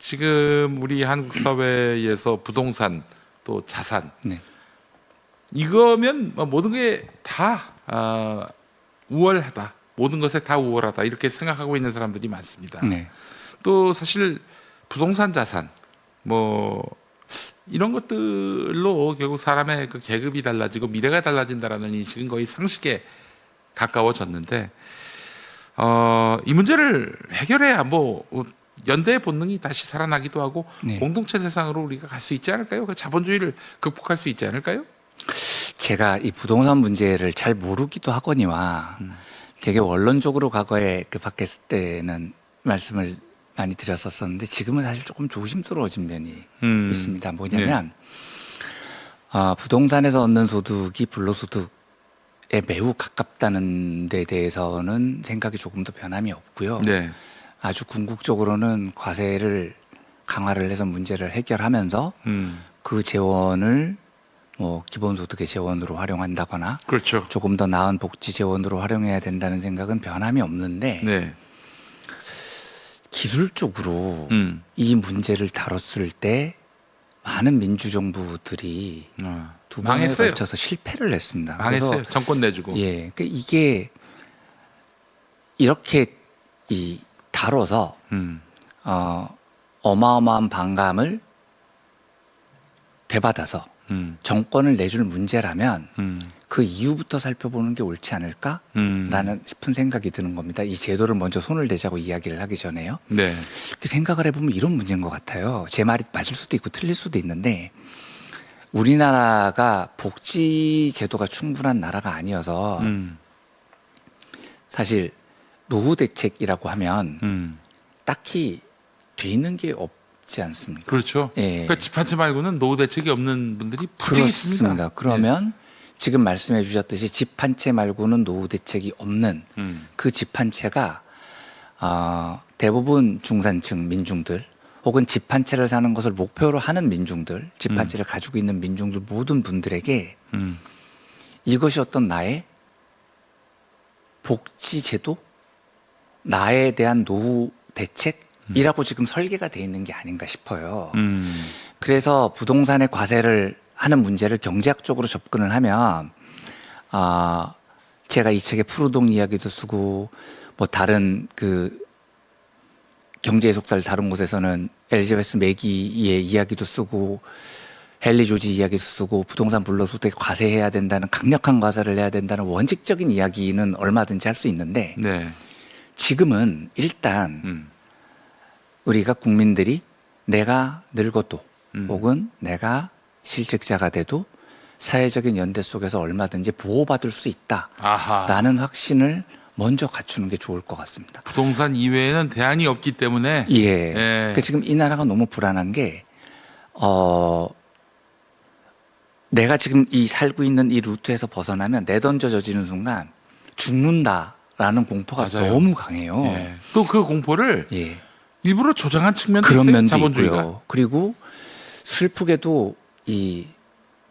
지금 우리 한국 사회에서 부동산 또 자산 네. 이거면 모든 게 다 우월하다. 모든 것에 다 우월하다. 이렇게 생각하고 있는 사람들이 많습니다. 네. 또 사실 부동산 자산 뭐 이런 것들로 결국 사람의 그 계급이 달라지고 미래가 달라진다라는 인식은 거의 상식에 가까워졌는데 이 문제를 해결해야 뭐 연대의 본능이 다시 살아나기도 하고 네. 공동체 세상으로 우리가 갈 수 있지 않을까요? 그 자본주의를 극복할 수 있지 않을까요? 제가 이 부동산 문제를 잘 모르기도 하거니와 되게 원론적으로 과거에 그 팟캐스트 때는 말씀을 많이 드렸었는데 지금은 사실 조금 조심스러워진 면이 있습니다. 뭐냐면 부동산에서 얻는 소득이 불로소득에 매우 가깝다는 데 대해서는 생각이 조금 더 변함이 없고요. 네. 아주 궁극적으로는 과세를 강화를 해서 문제를 해결하면서 그 재원을 뭐 기본소득의 재원으로 활용한다거나 그렇죠. 조금 더 나은 복지 재원으로 활용해야 된다는 생각은 변함이 없는데 네. 기술적으로 이 문제를 다뤘을 때 많은 민주정부들이 두 번에 망했어요. 걸쳐서 실패를 했습니다. 망했어요. 그래서 정권 내주고. 예, 그러니까 이게 이렇게 다뤄서 어마어마한 반감을 되받아서 정권을 내줄 문제라면 그 이후부터 살펴보는 게 옳지 않을까라는 싶은 생각이 드는 겁니다. 이 제도를 먼저 손을 대자고 이야기를 하기 전에요. 네. 이렇게 생각을 해보면 이런 문제인 것 같아요. 제 말이 맞을 수도 있고 틀릴 수도 있는데 우리나라가 복지 제도가 충분한 나라가 아니어서 사실 노후 대책이라고 하면 딱히 돼 있는 게 없지 않습니까? 그렇죠. 예. 그러니까 집 한 채 말고는 노후 대책이 없는 분들이 부쩍 있습니다. 그렇습니다. 그러면 지금 말씀해 주셨듯이 집 한 채 말고는 노후 대책이 없는 그 집 한 채가 대부분 중산층 민중들 혹은 집 한 채를 사는 것을 목표로 하는 민중들, 집 한 채를 가지고 있는 민중들 모든 분들에게 이것이 어떤 나의 복지 제도, 나에 대한 노후 대책이라고 지금 설계가 돼 있는 게 아닌가 싶어요. 그래서 부동산의 과세를 하는 문제를 경제학적으로 접근을 하면 제가 이 책에 푸르동 이야기도 쓰고 뭐 다른 그 경제 해석사를 다룬 곳에서는 엘리자베스 매기의 이야기도 쓰고 헨리 조지 이야기도 쓰고 부동산 불로소득에 과세해야 된다는 강력한 과세를 해야 된다는 원칙적인 이야기는 얼마든지 할 수 있는데 네. 지금은 일단 우리가 국민들이 내가 늙어도 혹은 내가 실직자가 돼도 사회적인 연대 속에서 얼마든지 보호받을 수 있다라는 확신을 먼저 갖추는 게 좋을 것 같습니다. 부동산 이외에는 대안이 없기 때문에 예. 그러니까 지금 이 나라가 너무 불안한 게 내가 지금 이 살고 있는 이 루트에서 벗어나면 내던져지는 순간 죽는다라는 공포가 맞아요. 너무 강해요. 예. 또 그 공포를 예. 일부러 조장한 측면도 그런 있어요. 면도 자본주의가. 있고요. 그리고 슬프게도 이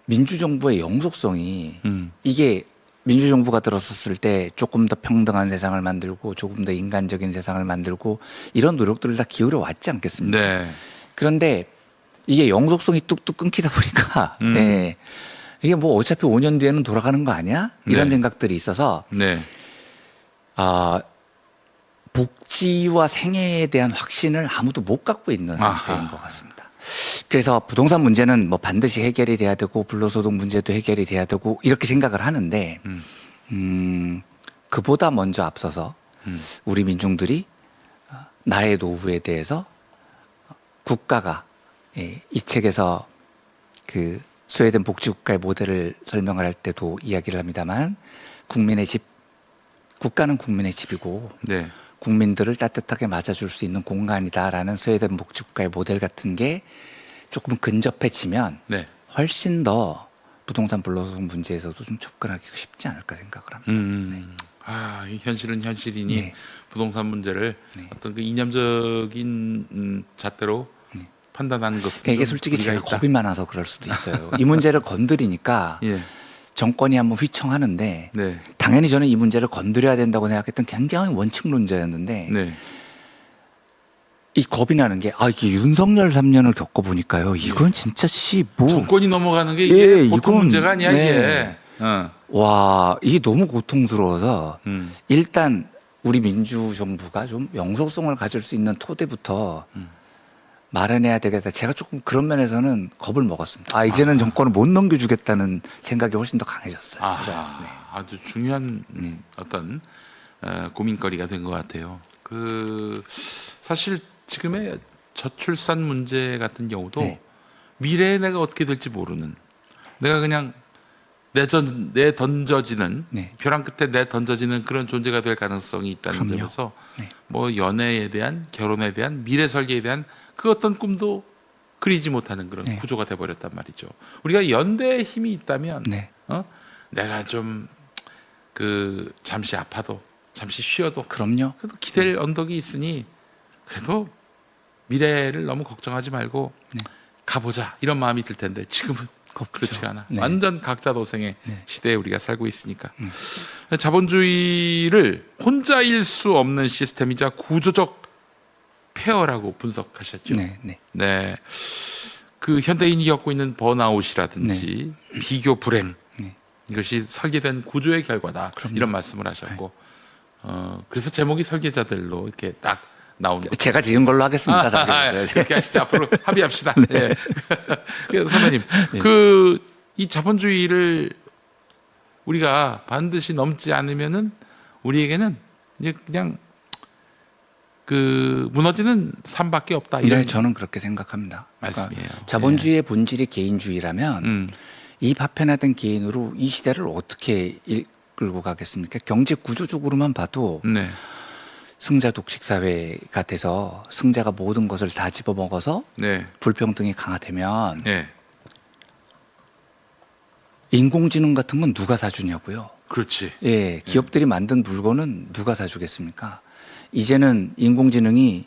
민주정부의 영속성이 이게 민주정부가 들어섰을 때 조금 더 평등한 세상을 만들고 조금 더 인간적인 세상을 만들고 이런 노력들을 다 기울여 왔지 않겠습니까? 네. 그런데 이게 영속성이 뚝뚝 끊기다 보니까 예. 이게 뭐 어차피 5년 뒤에는 돌아가는 거 아니야? 이런 네. 생각들이 있어서 네. 복지와 생애에 대한 확신을 아무도 못 갖고 있는 상태인 아하. 것 같습니다. 그래서 부동산 문제는 뭐 반드시 해결이 돼야 되고 불로소득 문제도 해결이 돼야 되고 이렇게 생각을 하는데 그보다 먼저 앞서서 우리 민중들이 나의 노후에 대해서 국가가 이 책에서 그 스웨덴 복지국가의 모델을 설명을 할 때도 이야기를 합니다만 국민의 집, 국가는 국민의 집이고 네. 국민들을 따뜻하게 맞아줄 수 있는 공간이다라는 스웨덴 복지국가의 모델 같은 게 조금 근접해지면 네. 훨씬 더 부동산 불로소득 문제에서도 좀 접근하기 쉽지 않을까 생각을 합니다. 이 현실은 현실이니 네. 부동산 문제를 네. 어떤 그 이념적인 잣대로 판단하는 것은 그러니까 이게 좀 솔직히 무리가 제가 있다. 겁이 많아서 그럴 수도 있어요. 이 문제를 건드리니까 예. 정권이 한번 휘청하는데 네. 당연히 저는 이 문제를 건드려야 된다고 생각했던 굉장히 원칙론자였는데 네. 이 겁이 나는 게, 이게 윤석열 3년을 겪어보니까요. 이건 진짜 정권이 넘어가는 게 이게 예, 보통 이건, 문제가 아니야 네. 이게. 와, 이게 너무 고통스러워서 음. 일단 우리 민주정부가 좀 영속성을 가질 수 있는 토대부터 마련해야 되겠다. 제가 조금 그런 면에서는 겁을 먹었습니다. 이제는 정권을 못 넘겨주겠다는 생각이 훨씬 더 강해졌어요. 제가. 네. 아주 중요한 어떤 고민거리가 된 것 같아요. 사실 지금의 저출산 문제 같은 경우도 네. 미래에 내가 어떻게 될지 모르는, 내가 그냥 내 던져지는 네. 벼랑 끝에 내 던져지는 그런 존재가 될 가능성이 있다는 그럼요. 점에서 네. 뭐 연애에 대한, 결혼에 대한, 미래 설계에 대한 그 어떤 꿈도 그리지 못하는 그런 네. 구조가 돼버렸단 말이죠. 우리가 연대에 힘이 있다면 네. 내가 좀 잠시 아파도 잠시 쉬어도 그럼요. 그래도 기댈 언덕이 있으니 그래도 미래를 너무 걱정하지 말고 가보자 이런 마음이 들 텐데 지금은 그렇지가 않아. 네. 완전 각자 도생의 시대에 우리가 살고 있으니까. 음. 자본주의를 혼자일 수 없는 시스템이자 구조적 폐허라고 분석하셨죠. 네. 네. 네. 그 현대인이 겪고 있는 번아웃이라든지 비교 불행, 네. 이것이 설계된 구조의 결과다. 그럼요. 이런 말씀을 하셨고, 그래서 제목이 설계자들로 이렇게 딱 나오는. 제가 지은 걸로 하겠습니다. 이렇게 하시죠. 앞으로 합의합시다. 네. 그래서 선배님, 이 자본주의를 우리가 반드시 넘지 않으면은 우리에게는 이제 그냥 무너지는 삶밖에 없다. 이런 네, 저는 그렇게 생각합니다. 말씀이에요. 자본주의의 본질이 개인주의라면 이 파편화된 개인으로 이 시대를 어떻게 이끌고 가겠습니까? 경제 구조적으로만 봐도 네. 승자 독식 사회가 돼서 승자가 모든 것을 다 집어먹어서 네. 불평등이 강화되면 네. 인공지능 같은 건 누가 사주냐고요. 그렇지. 예, 기업들이 만든 물건은 누가 사주겠습니까? 이제는 인공지능이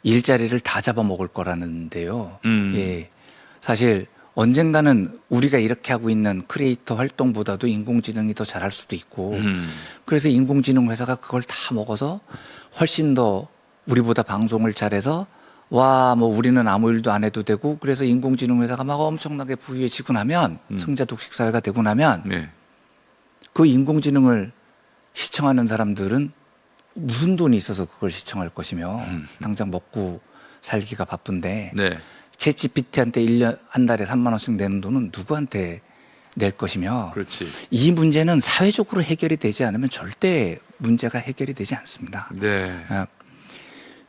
일자리를 다 잡아먹을 거라는데요. 예, 사실 언젠가는 우리가 이렇게 하고 있는 크리에이터 활동보다도 인공지능이 더 잘할 수도 있고, 그래서 인공지능 회사가 그걸 다 먹어서 훨씬 더 우리보다 방송을 잘해서 뭐 우리는 아무 일도 안 해도 되고, 그래서 인공지능 회사가 막 엄청나게 부유해지고 나면 승자 독식 사회가 되고 나면 네. 그 인공지능을 시청하는 사람들은 무슨 돈이 있어서 그걸 시청할 것이며 당장 먹고 살기가 바쁜데 네. 챗 GPT한테 1년 한 달에 3만 원씩 내는 돈은 누구한테 낼 것이며, 그렇지. 이 문제는 사회적으로 해결이 되지 않으면 절대 문제가 해결이 되지 않습니다. 네.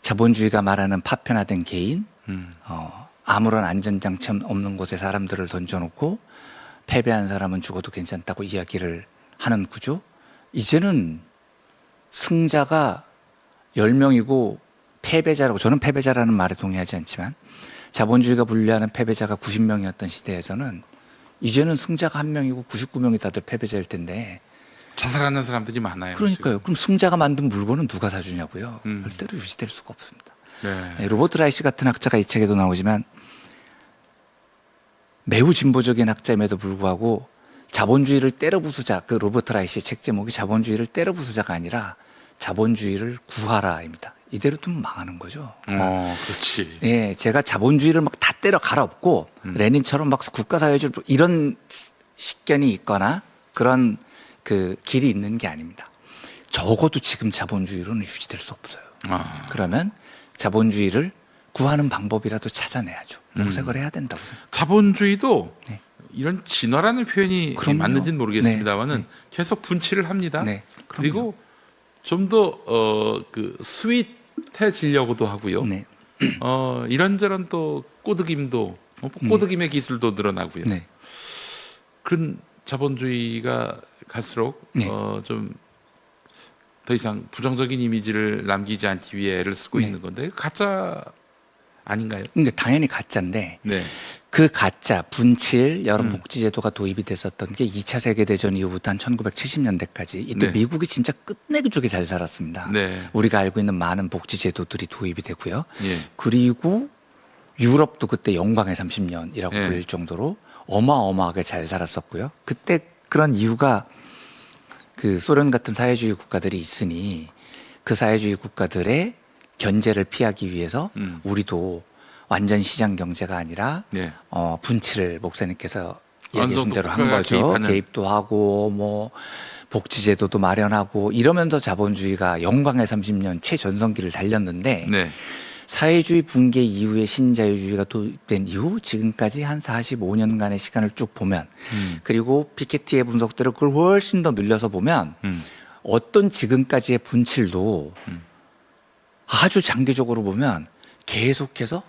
자본주의가 말하는 파편화된 개인, 아무런 안전장치 없는 곳에 사람들을 던져놓고 패배한 사람은 죽어도 괜찮다고 이야기를 하는 구조, 이제는 승자가 10명이고 패배자라고, 저는 패배자라는 말에 동의하지 않지만 자본주의가 분류하는 패배자가 90명이었던 시대에서는 이제는 승자가 1명이고 99명이 다들 패배자일 텐데, 자살하는 사람들이 많아요. 그러니까요. 그럼 승자가 만든 물건은 누가 사주냐고요. 절대로 유지될 수가 없습니다. 지금. 네, 로버트 라이시 같은 학자가 이 책에도 나오지만 매우 진보적인 학자임에도 불구하고 자본주의를 때려부수자, 그 로버트 라이시의 책 제목이 자본주의를 때려부수자가 아니라 자본주의를 구하라입니다. 이대로 두면 망하는 거죠. 그렇지. 예, 제가 자본주의를 막 다 때려 갈아엎고 레닌처럼 막 국가사회주의 이런 식견이 있거나 그런 그 길이 있는 게 아닙니다. 적어도 지금 자본주의로는 유지될 수 없어요. 그러면 자본주의를 구하는 방법이라도 찾아내야죠. 모색을 해야 된다고 생각합니다. 자본주의도 네. 이런 진화라는 표현이 그럼요. 맞는지는 모르겠습니다만은 네. 계속 분치를 합니다. 네, 그리고 좀 더 스윗해지려고도 하고요. 네. 이런저런 또 꼬드김도 꼬드김의 기술도 늘어나고요. 네. 그런 자본주의가 갈수록 네. 좀 더 이상 부정적인 이미지를 남기지 않기 위해 애를 쓰고 네. 있는 건데 가짜 아닌가요? 그러니까 당연히 가짜인데 네. 그 가짜, 분칠, 여러 복지제도가 도입이 됐었던 게 2차 세계대전 이후부터 한 1970년대까지 이때 네. 미국이 진짜 끝내주게 잘 살았습니다. 네. 우리가 알고 있는 많은 복지제도들이 도입이 되고요. 예. 그리고 유럽도 그때 영광의 30년이라고 네. 불릴 정도로 어마어마하게 잘 살았었고요. 그때 그런 이유가 그 소련 같은 사회주의 국가들이 있으니 그 사회주의 국가들의 견제를 피하기 위해서 음. 우리도 완전 시장 경제가 아니라 네. 분치를 목사님께서 어느 얘기하신 정도 대로 한 국가가 거죠. 개입하는. 개입도 하고 뭐 복지제도도 마련하고 이러면서 자본주의가 영광의 30년 최전성기를 달렸는데 네. 사회주의 붕괴 이후에 신자유주의가 도입된 이후 지금까지 한 45년간의 시간을 쭉 보면 그리고 피케티의 분석대로 그걸 훨씬 더 늘려서 보면 어떤 지금까지의 분칠도 아주 장기적으로 보면 계속해서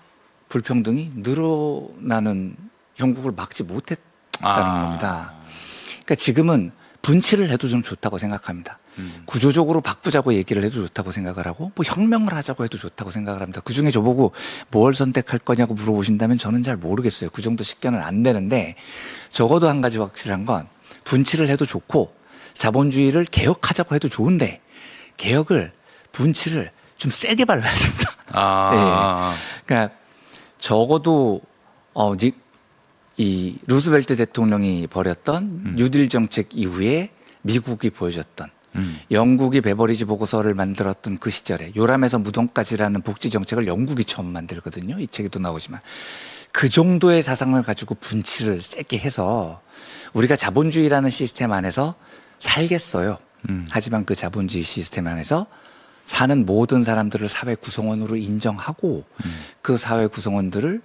불평등이 늘어나는 형국을 막지 못했다는 겁니다. 그러니까 지금은 분칠을 해도 좀 좋다고 생각합니다. 구조적으로 바꾸자고 얘기를 해도 좋다고 생각을 하고 뭐 혁명을 하자고 해도 좋다고 생각을 합니다. 그중에 저보고 뭘 선택할 거냐고 물어보신다면 저는 잘 모르겠어요. 그 정도 식견은 안 되는데 적어도 한 가지 확실한 건 분칠을 해도 좋고 자본주의를 개혁하자고 해도 좋은데 개혁을 분칠을 좀 세게 발라야 됩니다. 그러니까 적어도 이 루즈벨트 대통령이 벌였던 뉴딜 정책 이후에 미국이 보여줬던 영국이 베버리지 보고서를 만들었던 그 시절에 요람에서 무덤까지라는 복지 정책을 영국이 처음 만들거든요. 이 책에도 나오지만 그 정도의 사상을 가지고 분치를 세게 해서 우리가 자본주의라는 시스템 안에서 살겠어요. 하지만 그 자본주의 시스템 안에서 사는 모든 사람들을 사회 구성원으로 인정하고 그 사회 구성원들을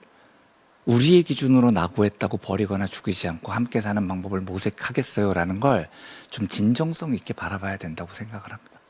우리의 기준으로 낙오했다고 버리거나 죽이지 않고 함께 사는 방법을 모색하겠어요라는 걸 좀 진정성 있게 바라봐야 된다고 생각을 합니다.